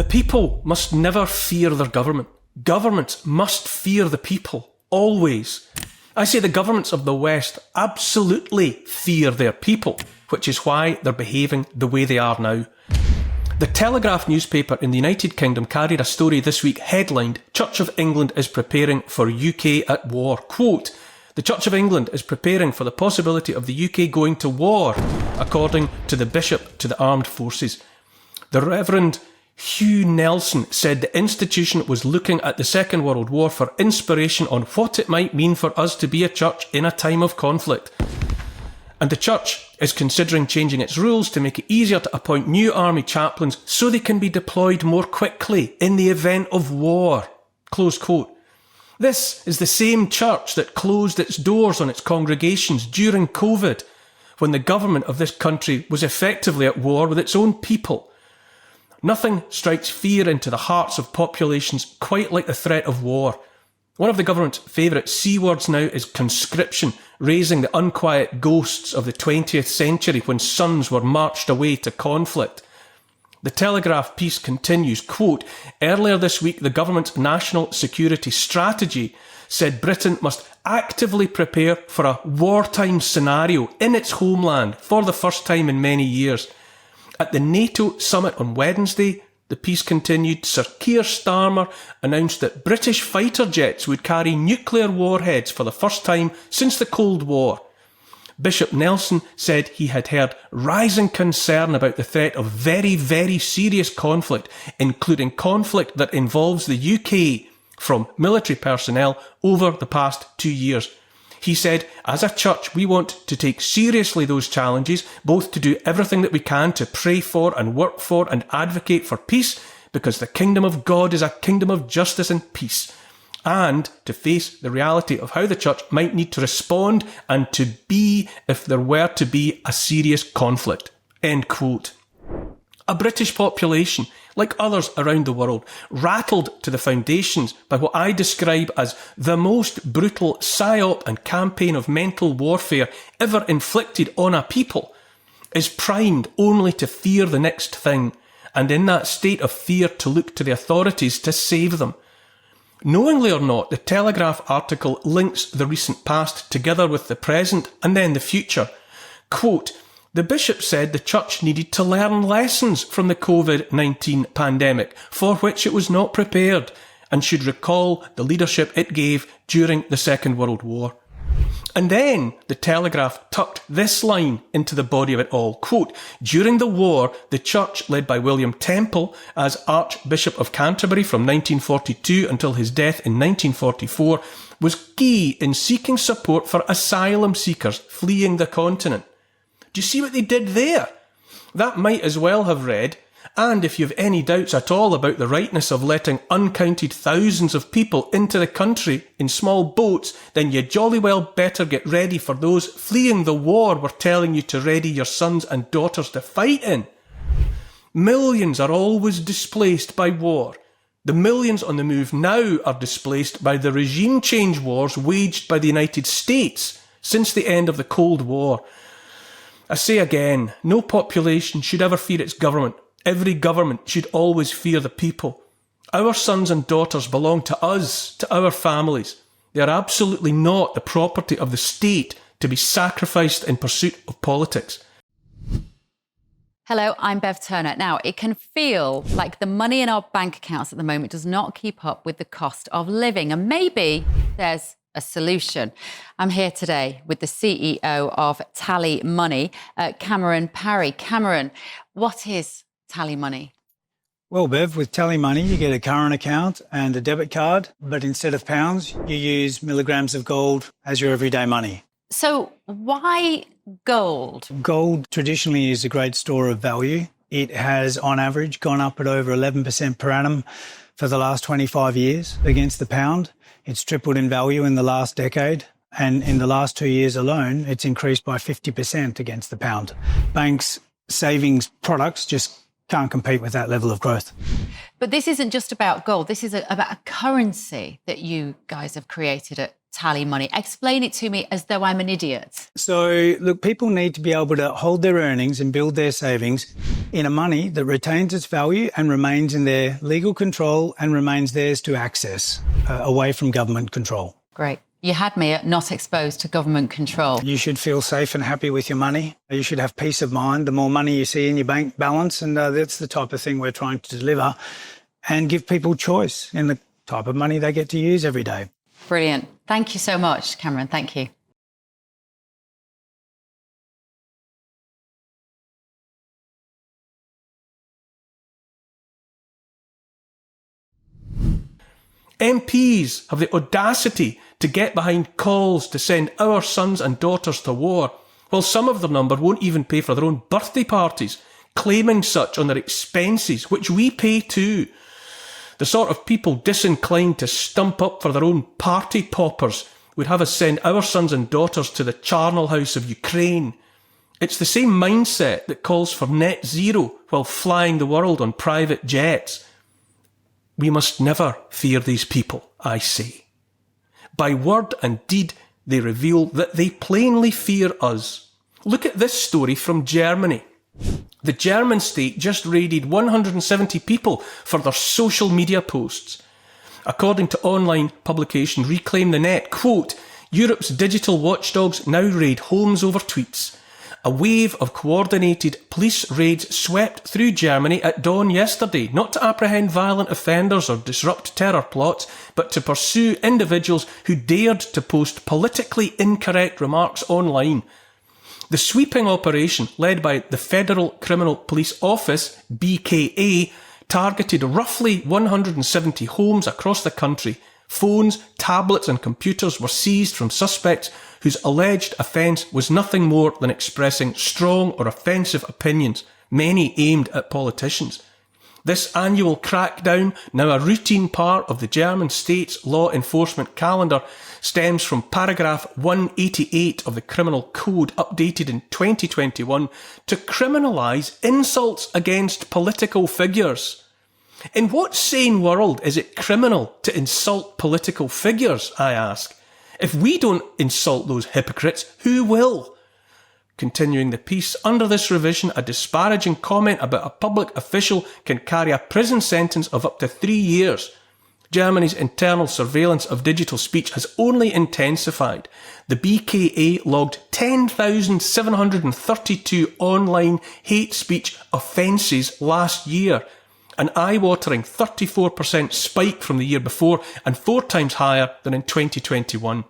The people must never fear their government. Governments must fear the people, always. I say the governments of the West absolutely fear their people, which is why they're behaving the way they are now. The Telegraph newspaper in the United Kingdom carried a story this week headlined, Church of England is preparing for UK at war. Quote, the Church of England is preparing for the possibility of the UK going to war, according to the Bishop to the Armed Forces. The Reverend Hugh Nelson said the institution was looking at the Second World War for inspiration on what it might mean for us to be a church in a time of conflict. And the church is considering changing its rules to make it easier to appoint new army chaplains so they can be deployed more quickly in the event of war. Close quote. This is the same church that closed its doors on its congregations during COVID, when the government of this country was effectively at war with its own people. Nothing strikes fear into the hearts of populations quite like the threat of war. One of the government's favourite C words now is conscription, raising the unquiet ghosts of the 20th century when sons were marched away to conflict. The Telegraph piece continues, quote, earlier this week the government's national security strategy said Britain must actively prepare for a wartime scenario in its homeland for the first time in many years. At the NATO summit on Wednesday, the piece continued, Sir Keir Starmer announced that British fighter jets would carry nuclear warheads for the first time since the Cold War. Bishop Nelson said he had heard rising concern about the threat of very, very serious conflict, including conflict that involves the UK, from military personnel over the past 2 years. He said, as a church, we want to take seriously those challenges, both to do everything that we can to pray for and work for and advocate for peace, because the kingdom of God is a kingdom of justice and peace, and to face the reality of how the church might need to respond and to be if there were to be a serious conflict. End quote. A British population, like others around the world, rattled to the foundations by what I describe as the most brutal psyop and campaign of mental warfare ever inflicted on a people, is primed only to fear the next thing, and in that state of fear to look to the authorities to save them. Knowingly or not, the Telegraph article links the recent past together with the present and then the future. Quote, the bishop said the church needed to learn lessons from the COVID-19 pandemic, for which it was not prepared, and should recall the leadership it gave during the Second World War. And then the Telegraph tucked this line into the body of it all. Quote, during the war, the church, led by William Temple as Archbishop of Canterbury from 1942 until his death in 1944, was key in seeking support for asylum seekers fleeing the continent. Do you see what they did there? That might as well have read, and if you've any doubts at all about the rightness of letting uncounted thousands of people into the country in small boats, then you jolly well better get ready for those fleeing the war we're telling you to ready your sons and daughters to fight in. Millions are always displaced by war. The millions on the move now are displaced by the regime change wars waged by the United States since the end of the Cold War. I say again, no population should ever fear its government. Every government should always fear the people. Our sons and daughters belong to us, to our families. They are absolutely not the property of the state to be sacrificed in pursuit of politics. Hello, I'm Bev Turner. Now, it can feel like the money in our bank accounts at the moment does not keep up with the cost of living, and maybe there's a solution. I'm here today with the CEO of TallyMoney, Cameron Parry. Cameron, what is TallyMoney? Well, Bev, with TallyMoney, you get a current account and a debit card, but instead of pounds, you use milligrams of gold as your everyday money. So why gold? Gold traditionally is a great store of value. It has, on average, gone up at over 11% per annum for the last 25 years against the pound. It's tripled in value in the last decade, and in the last 2 years alone, it's increased by 50% against the pound. Banks' savings products just can't compete with that level of growth. But this isn't just about gold. This is about a currency that you guys have created at TallyMoney? Explain it to me as though I'm an idiot. So, look, people need to be able to hold their earnings and build their savings in a money that retains its value and remains in their legal control and remains theirs to access, away from government control. Great. You had me at not exposed to government control. You should feel safe and happy with your money. You should have peace of mind the more money you see in your bank balance, and that's the type of thing we're trying to deliver and give people choice in the type of money they get to use every day. Brilliant. Thank you so much, Cameron. Thank you. MPs have the audacity to get behind calls to send our sons and daughters to war, while some of their number won't even pay for their own birthday parties, claiming such on their expenses, which we pay too. The sort of people disinclined to stump up for their own party poppers would have us send our sons and daughters to the charnel house of Ukraine. It's the same mindset that calls for net zero while flying the world on private jets. We must never fear these people, I say. By word and deed, they reveal that they plainly fear us. Look at this story from Germany. The German state just raided 170 people for their social media posts. According to online publication Reclaim the Net, quote, Europe's digital watchdogs now raid homes over tweets. A wave of coordinated police raids swept through Germany at dawn yesterday, not to apprehend violent offenders or disrupt terror plots, but to pursue individuals who dared to post politically incorrect remarks online. The sweeping operation, led by the Federal Criminal Police Office, BKA, targeted roughly 170 homes across the country. Phones, tablets and computers were seized from suspects whose alleged offence was nothing more than expressing strong or offensive opinions, many aimed at politicians. This annual crackdown, now a routine part of the German state's law enforcement calendar, stems from paragraph 188 of the Criminal Code, updated in 2021, to criminalise insults against political figures. In what sane world is it criminal to insult political figures, I ask? If we don't insult those hypocrites, who will? Continuing the piece, under this revision, a disparaging comment about a public official can carry a prison sentence of up to 3 years. Germany's internal surveillance of digital speech has only intensified. The BKA logged 10,732 online hate speech offences last year, an eye-watering 34% spike from the year before and 4 times higher than in 2021.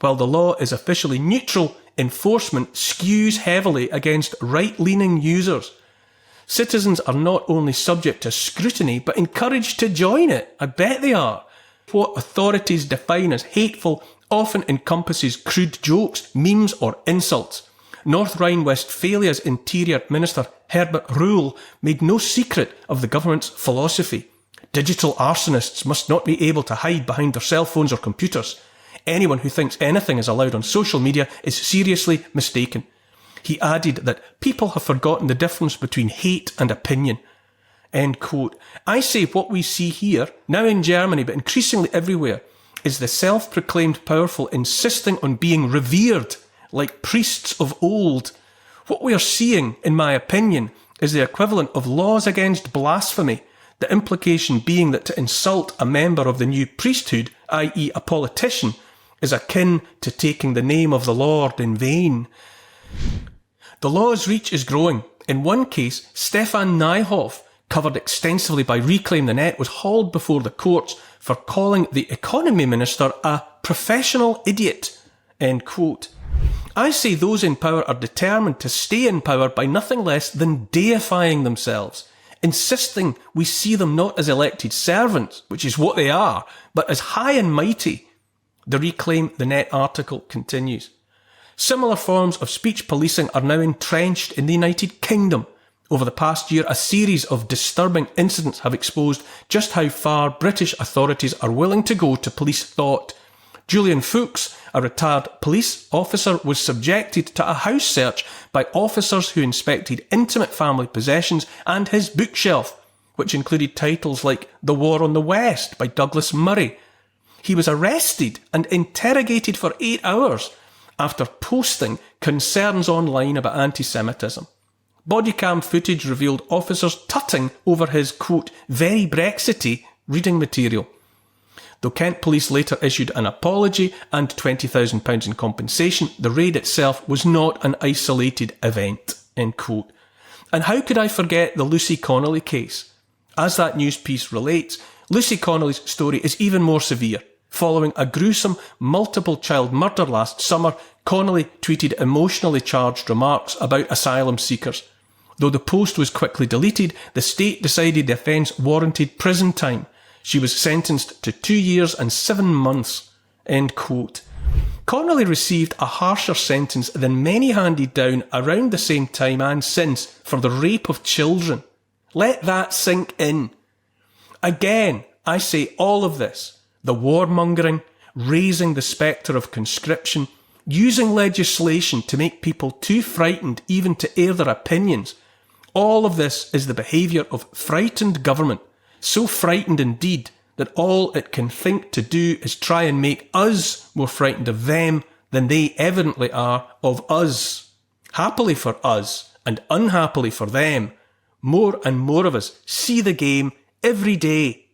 While the law is officially neutral, enforcement skews heavily against right-leaning users. Citizens are not only subject to scrutiny, but encouraged to join it. I bet they are. What authorities define as hateful often encompasses crude jokes, memes or insults. North Rhine-Westphalia's Interior Minister Herbert Rühl made no secret of the government's philosophy. Digital arsonists must not be able to hide behind their cell phones or computers. Anyone who thinks anything is allowed on social media is seriously mistaken. He added that people have forgotten the difference between hate and opinion. End quote. I say what we see here, now in Germany but increasingly everywhere, is the self-proclaimed powerful insisting on being revered like priests of old. What we are seeing, in my opinion, is the equivalent of laws against blasphemy, the implication being that to insult a member of the new priesthood, i.e. a politician, is akin to taking the name of the Lord in vain. The law's reach is growing. In one case, Stefan Nyhoff, covered extensively by Reclaim the Net, was hauled before the courts for calling the economy minister a professional idiot. End quote. I say those in power are determined to stay in power by nothing less than deifying themselves, insisting we see them not as elected servants, which is what they are, but as high and mighty. The Reclaim the Net article continues. Similar forms of speech policing are now entrenched in the United Kingdom. Over the past year, a series of disturbing incidents have exposed just how far British authorities are willing to go to police thought. Julian Fuchs, a retired police officer, was subjected to a house search by officers who inspected intimate family possessions and his bookshelf, which included titles like The War on the West by Douglas Murray. He was arrested and interrogated for 8 hours after posting concerns online about anti-Semitism. Bodycam footage revealed officers tutting over his, quote, very Brexity reading material. Though Kent Police later issued an apology and £20,000 in compensation, the raid itself was not an isolated event, end quote. And how could I forget the Lucy Connolly case? As that news piece relates, Lucy Connolly's story is even more severe. Following a gruesome multiple child murder last summer, Connolly tweeted emotionally charged remarks about asylum seekers. Though the post was quickly deleted, the state decided the offence warranted prison time. She was sentenced to 2 years and 7 months. End quote. Connolly received a harsher sentence than many handed down around the same time and since for the rape of children. Let that sink in. Again, I say all of this, the warmongering, raising the spectre of conscription, using legislation to make people too frightened even to air their opinions. All of this is the behaviour of frightened government, so frightened indeed that all it can think to do is try and make us more frightened of them than they evidently are of us. Happily for us, and unhappily for them, more and more of us see the game every day